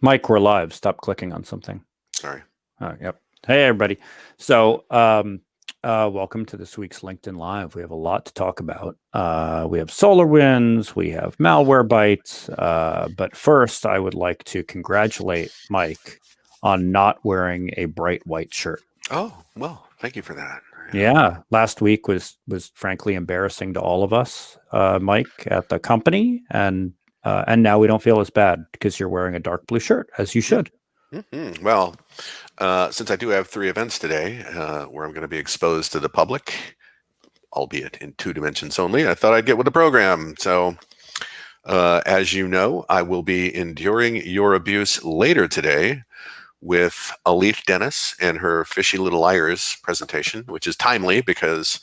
Mike, we're live. Stop clicking on something. Sorry. Yep. Hey, everybody. So, welcome to this week's LinkedIn Live. We have a lot to talk about. We have Solarwinds, we have Malwarebytes. But first, I would like to congratulate Mike on not wearing a bright white shirt. Oh, well, thank you for that. Yeah, last week was frankly embarrassing to all of us, Mike, at the company, and now we don't feel as bad because you're wearing a dark blue shirt, as you should. Mm-hmm. Well, since I do have 3 events today where I'm going to be exposed to the public, albeit in 2 dimensions only, I thought I'd get with the program. So, as you know, I will be enduring your abuse later today with Alif Dennis and her Fishy Little Liars presentation, which is timely because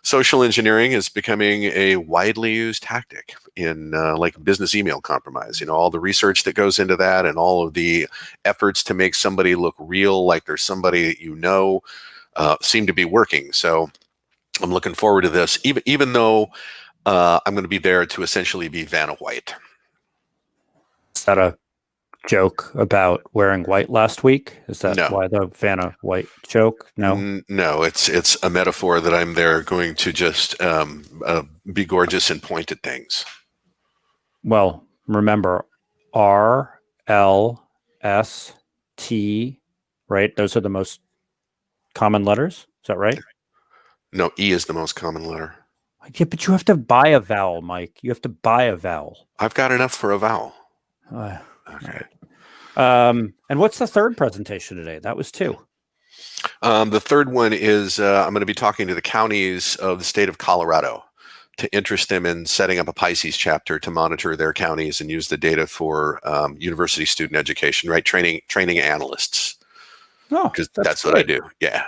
social engineering is becoming a widely used tactic in like business email compromise. You know, all the research that goes into that and all of the efforts to make somebody look real, like there's somebody that you know, seem to be working. So I'm looking forward to this, even though I'm going to be there to essentially be Vanna White. Is that a joke about wearing white last week? Is that No. why the Vanna White joke? No. No, it's a metaphor that I'm there going to just be gorgeous and point at things. Well, remember R, L, S, T, right? Those are the most common letters. Is that right? No, E is the most common letter. Yeah, but you have to buy a vowel, Mike. You have to buy a vowel. I've got enough for a vowel. Okay. Right. And what's the third presentation today? That was 2. The third one is I'm going to be talking to the counties of the state of Colorado to interest them in setting up a Pisces chapter to monitor their counties and use the data for university student education, right? Training analysts. Oh, because that's what I do. Yeah.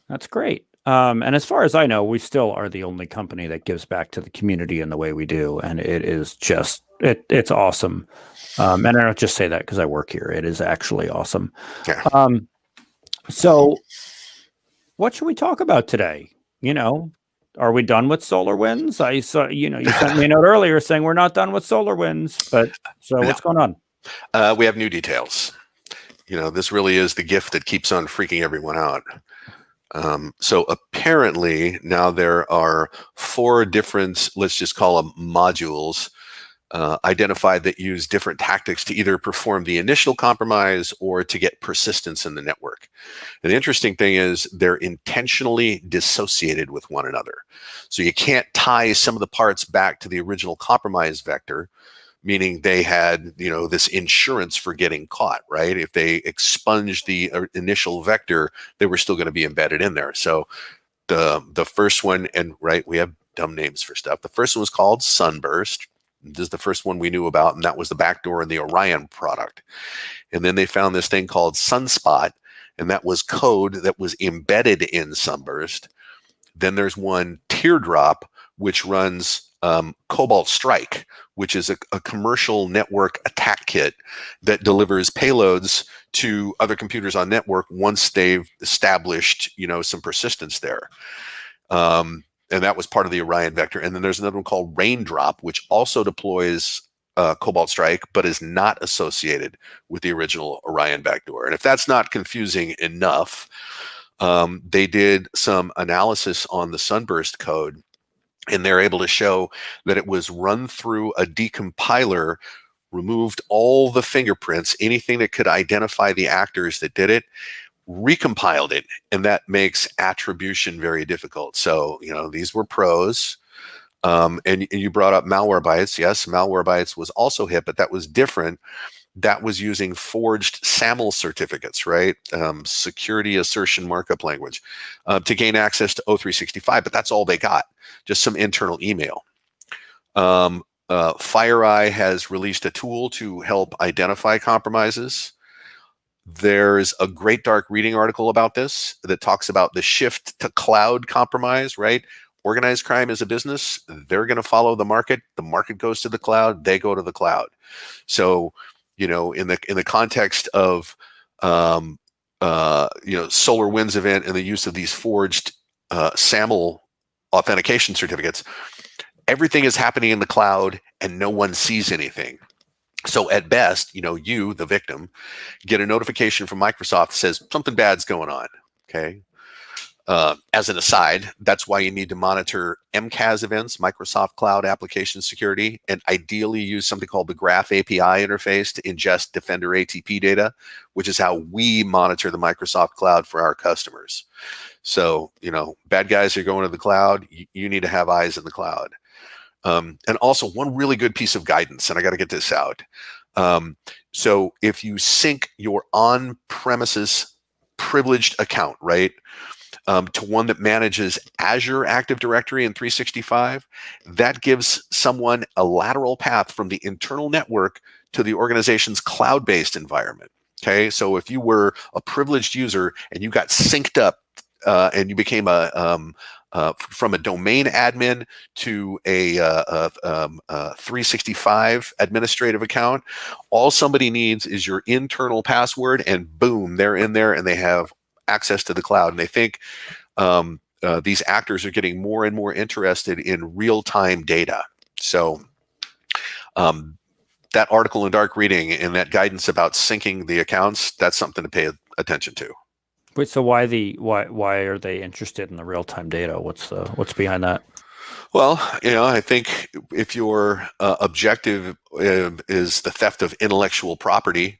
That's great. And as far as I know, we still are the only company that gives back to the community in the way we do. And it is just, it's awesome. And I don't just say that because I work here. It is actually awesome. Yeah. So what should we talk about today? You know, are we done with Solarwinds? I saw, you sent me a note earlier saying we're not done with Solarwinds, but so what's going on? We have new details. You know, this really is the gift that keeps on freaking everyone out. So apparently now there are 4 different, let's just call them modules, identified that use different tactics to either perform the initial compromise or to get persistence in the network. And the interesting thing is they're intentionally dissociated with one another. So you can't tie some of the parts back to the original compromise vector, meaning they had, this insurance for getting caught, right? If they expunged the initial vector, they were still going to be embedded in there. So the first one, and right, we have dumb names for stuff. The first one was called Sunburst. This is the first one we knew about, and that was the backdoor in the Orion product. And then they found this thing called Sunspot, and that was code that was embedded in Sunburst. Then there's one Teardrop, which runs Cobalt Strike, which is a commercial network attack kit that delivers payloads to other computers on network once they've established, some persistence there. And that was part of the Orion vector. And then there's another one called Raindrop, which also deploys Cobalt Strike, but is not associated with the original Orion backdoor. And if that's not confusing enough, they did some analysis on the Sunburst code, and they're able to show that it was run through a decompiler, removed all the fingerprints, anything that could identify the actors that did it, recompiled it, and that makes attribution very difficult. So, these were pros. And you brought up Malwarebytes. Yes, Malwarebytes was also hit, but that was different. That was using forged SAML certificates, right? Security assertion markup language, to gain access to O365, but that's all they got, just some internal email. FireEye has released a tool to help identify compromises. There's a great dark reading article about this that talks about the shift to cloud compromise, right? Organized crime is a business. They're going to follow the market. The market goes to the cloud. They go to the cloud. So, in the context of, Solarwinds event and the use of these forged SAML authentication certificates, everything is happening in the cloud and no one sees anything. So at best, you, the victim, get a notification from Microsoft that says something bad's going on. Okay. As an aside, that's why you need to monitor MCAS events, Microsoft Cloud Application Security, and ideally use something called the Graph API interface to ingest Defender ATP data, which is how we monitor the Microsoft Cloud for our customers. So, bad guys are going to the cloud. You need to have eyes in the cloud. And also one really good piece of guidance, and I got to get this out. So if you sync your on-premises privileged account, right, to one that manages Azure Active Directory and 365, that gives someone a lateral path from the internal network to the organization's cloud-based environment. Okay, so if you were a privileged user and you got synced up and you became from a domain admin to a 365 administrative account, all somebody needs is your internal password, and boom, they're in there and they have access to the cloud. And they think these actors are getting more and more interested in real-time data. So that article in Dark Reading and that guidance about syncing the accounts, that's something to pay attention to. Wait, so why are they interested in the real-time data? What's behind that? Well, I think if your objective is the theft of intellectual property,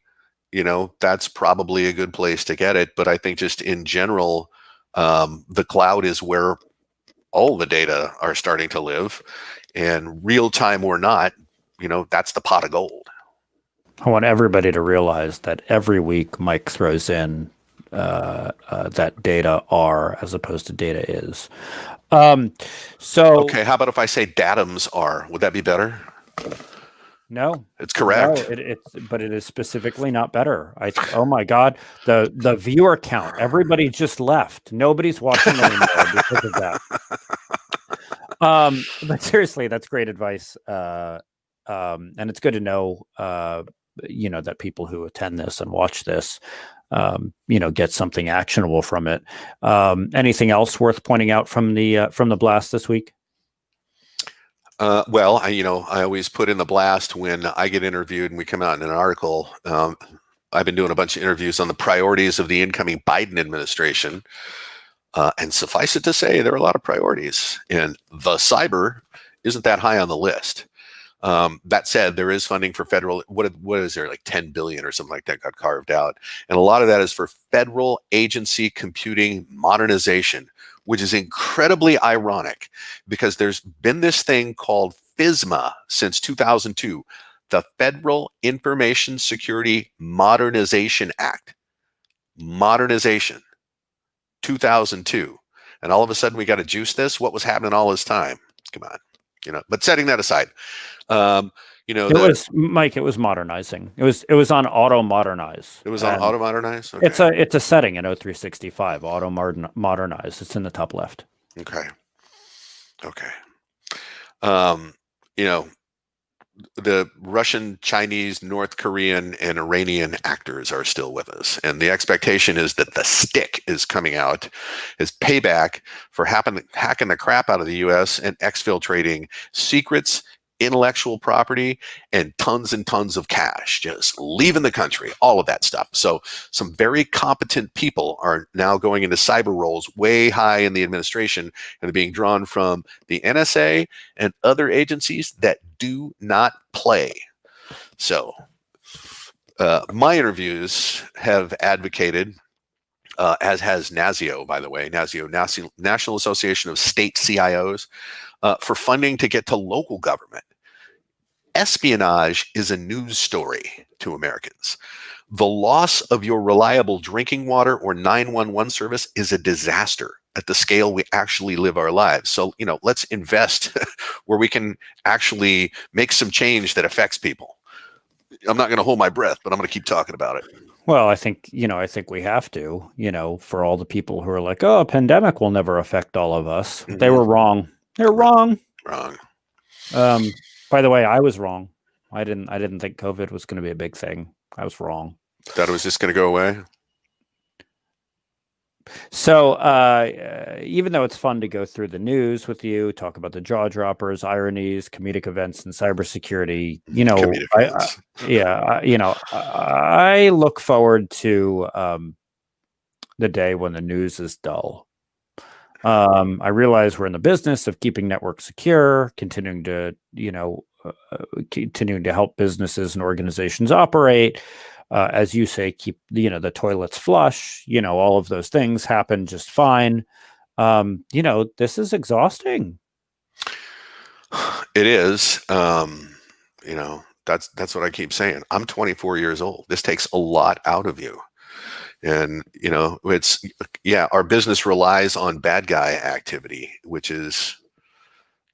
that's probably a good place to get it. But I think just in general, the cloud is where all the data are starting to live, and real time or not, that's the pot of gold. I want everybody to realize that every week Mike throws in that data are as opposed to data is. Okay, how about if I say datums are? Would that be better? No, it's correct. No, but it is specifically not better. Oh my God, the viewer count. Everybody just left. Nobody's watching anymore because of that. But seriously, that's great advice. And it's good to know, that people who attend this and watch this, get something actionable from it. Anything else worth pointing out from the blast this week? Well, I always put in the blast when I get interviewed and we come out in an article. I've been doing a bunch of interviews on the priorities of the incoming Biden administration. And suffice it to say, there are a lot of priorities, and the cyber isn't that high on the list. That said, there is funding for federal, what is there, like 10 billion or something like that got carved out. And a lot of that is for federal agency computing modernization, which is incredibly ironic because there's been this thing called FISMA since 2002, the Federal Information Security Modernization Act. Modernization, 2002. And all of a sudden we got to juice this. What was happening all this time? Come on, but setting that aside, Mike, it was modernizing. It was on auto modernize. It was on auto modernize. Okay. It's a setting in O365, auto modernize. It's in the top left. Okay. The Russian, Chinese, North Korean, and Iranian actors are still with us. And the expectation is that the stick is coming out as payback for hacking the crap out of the U.S. and exfiltrating secrets, intellectual property, and tons of cash, just leaving the country, all of that stuff. So some very competent people are now going into cyber roles way high in the administration, and they're being drawn from the NSA and other agencies that do not play. So my interviews have advocated, as has NASIO, by the way, NASIO, National Association of State CIOs, for funding to get to local government. Espionage is a news story to Americans. The loss of your reliable drinking water or 911 service is a disaster at the scale we actually live our lives. So, let's invest where we can actually make some change that affects people. I'm not going to hold my breath, but I'm going to keep talking about it. Well, I think we have to, for all the people who are like, oh, a pandemic will never affect all of us. Mm-hmm. They were wrong. They're wrong. Wrong. By the way, I was wrong. I didn't think COVID was going to be a big thing. I was wrong. Thought it was just going to go away. So even though it's fun to go through the news with you, talk about the jaw droppers, ironies, comedic events, and cybersecurity, Yeah, I look forward to the day when the news is dull. I realize we're in the business of keeping networks secure, continuing to help businesses and organizations operate. As you say, keep the toilets flush. All of those things happen just fine. This is exhausting. It is. That's what I keep saying. I'm 24 years old. This takes a lot out of you. And it's our business relies on bad guy activity, which is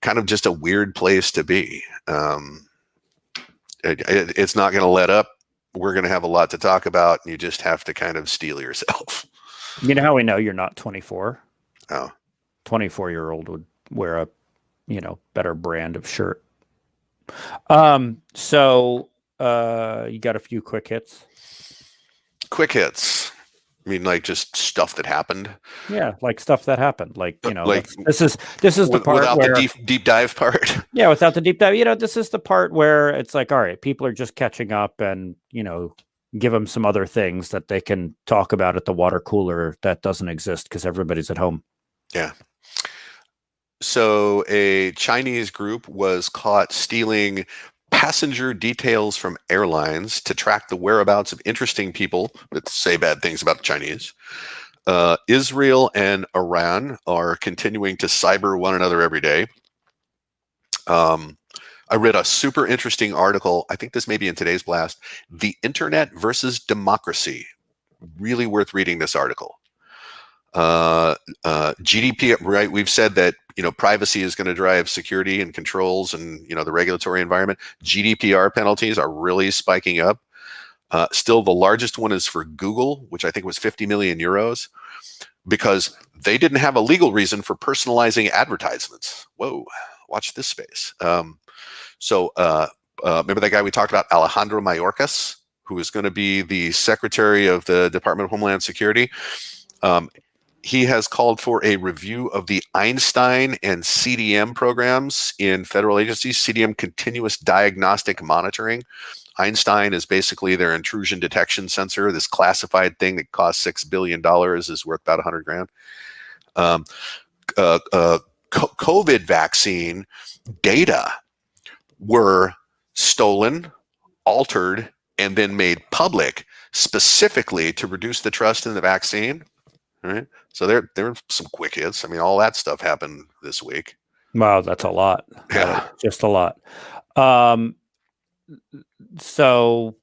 kind of just a weird place to be. It's not going to let up. We're going to have a lot to talk about, and you just have to kind of steel yourself. You know how we know you're not 24? Oh, 24-year-old would wear a better brand of shirt. So you got a few quick hits? quick hits. I mean, like just stuff that happened. Yeah, like stuff that happened. Like, Like this is the part without where the deep dive part. yeah, without the deep dive, this is the part where it's like, all right, people are just catching up, and give them some other things that they can talk about at the water cooler that doesn't exist because everybody's at home. Yeah. So a Chinese group was caught stealing passenger details from airlines to track the whereabouts of interesting people that say bad things about the Chinese. Israel and Iran are continuing to cyber one another every day. I read a super interesting article. I think this may be in today's blast. The Internet versus Democracy. Really worth reading this article. GDP, right? We've said that privacy is going to drive security and controls, and the regulatory environment. GDPR penalties are really spiking up. Still, the largest one is for Google, which I think was 50 million euros, because they didn't have a legal reason for personalizing advertisements. Whoa, watch this space. So remember that guy we talked about, Alejandro Mayorkas, who is going to be the Secretary of the Department of Homeland Security. He has called for a review of the Einstein and CDM programs in federal agencies. CDM, continuous diagnostic monitoring. Einstein is basically their intrusion detection sensor. This classified thing that costs $6 billion is worth about 100 grand. COVID vaccine data were stolen, altered, and then made public specifically to reduce the trust in the vaccine. Right. So there are some quick hits. I mean, all that stuff happened this week. Wow, that's a lot. Yeah. Just a lot. So,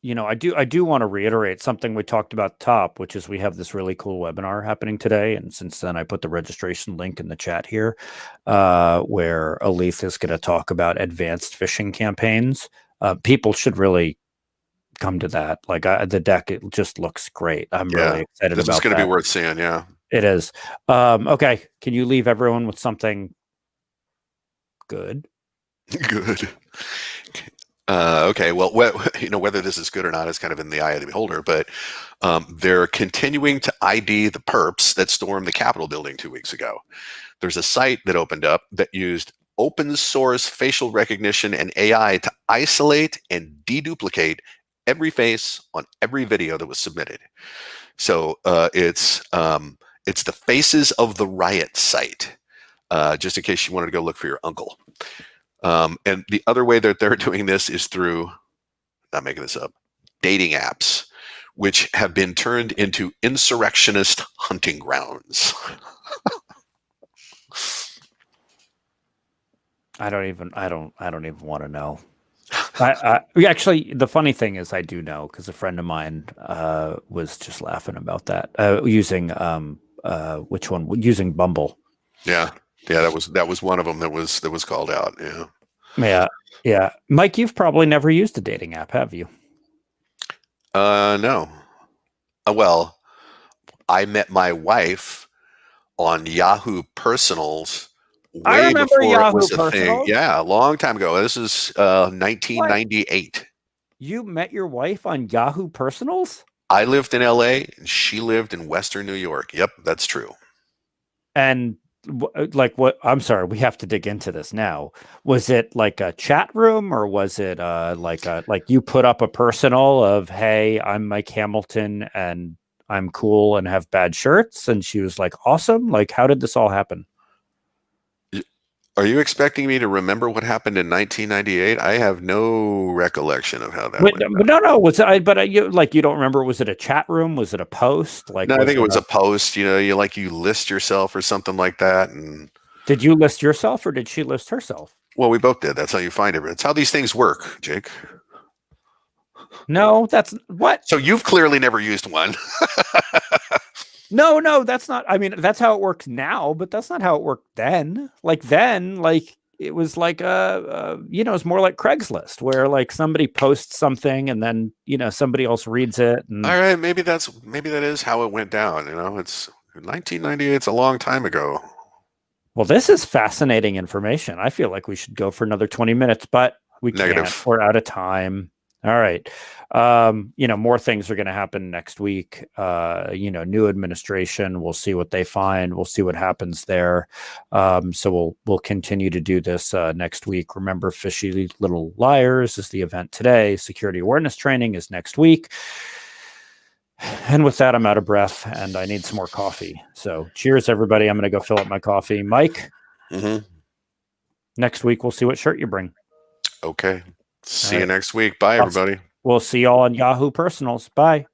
I do want to reiterate something we talked about top, which is we have this really cool webinar happening today. And since then, I put the registration link in the chat here, where Alith is going to talk about advanced phishing campaigns. People should really come to that. Like the deck, it just looks great. I'm really excited about this is going to that. be worth seeing. Yeah, it is. Okay, can you leave everyone with something good? Good. Okay. Well, whether this is good or not is kind of in the eye of the beholder. But they're continuing to ID the perps that stormed the Capitol building 2 weeks ago. There's a site that opened up that used open source facial recognition and AI to isolate and deduplicate every face on every video that was submitted. So it's the Faces of the Riot site, just in case you wanted to go look for your uncle. And the other way that they're doing this is through, not making this up, dating apps, which have been turned into insurrectionist hunting grounds. I don't even want to know. Actually, the funny thing is I do know, because a friend of mine was just laughing about that, using which one? Using Bumble. Yeah. That was one of them that was called out. Yeah. Mike, you've probably never used a dating app, have you? No. Well, I met my wife on Yahoo Personals way before Yahoo it was a Personals. thing. Yeah, a long time ago. This is 1998. What? You met your wife on Yahoo Personals? I lived in LA and she lived in Western New York. Yep, that's true. And like what? I'm sorry, we have to dig into this now. Was it like a chat room, or was it like you put up a personal of, "Hey, I'm Mike Hamilton and I'm cool and have bad shirts," and she was like, "Awesome." Like, how did this all happen? Are you expecting me to remember what happened in 1998? I have no recollection of how that But, went but down. no, no. Was I? But you like you don't remember? Was it a chat room? Was it a post? No, Like, I was think it it was a? a post. You list yourself or something like that, and Did you list yourself, or did she list herself? well, we both did. That's how you find it. It's how these things work, Jake. No, that's what. So you've clearly never used one. No, no, that's not. I mean, that's how it works now, but that's not how it worked then. Like then, like it was like it's more like Craigslist, where like somebody posts something and then somebody else reads it, All and right, maybe that is how it went down. It's 1998. It's a long time ago. well, this is fascinating information. I feel like we should go for another 20 minutes, but we can't. Negative. We're out of time. All right. More things are going to happen next week. New administration. We'll see what they find. We'll see what happens there. So we'll continue to do this next week. Remember, Fishy Little Liars is the event today. Security awareness training is next week. And with that, I'm out of breath and I need some more coffee. So cheers, everybody. I'm going to go fill up my coffee. Mike, next week, we'll see what shirt you bring. Okay. See All you right. next week. Bye, everybody. We'll see y'all on Yahoo Personals. Bye.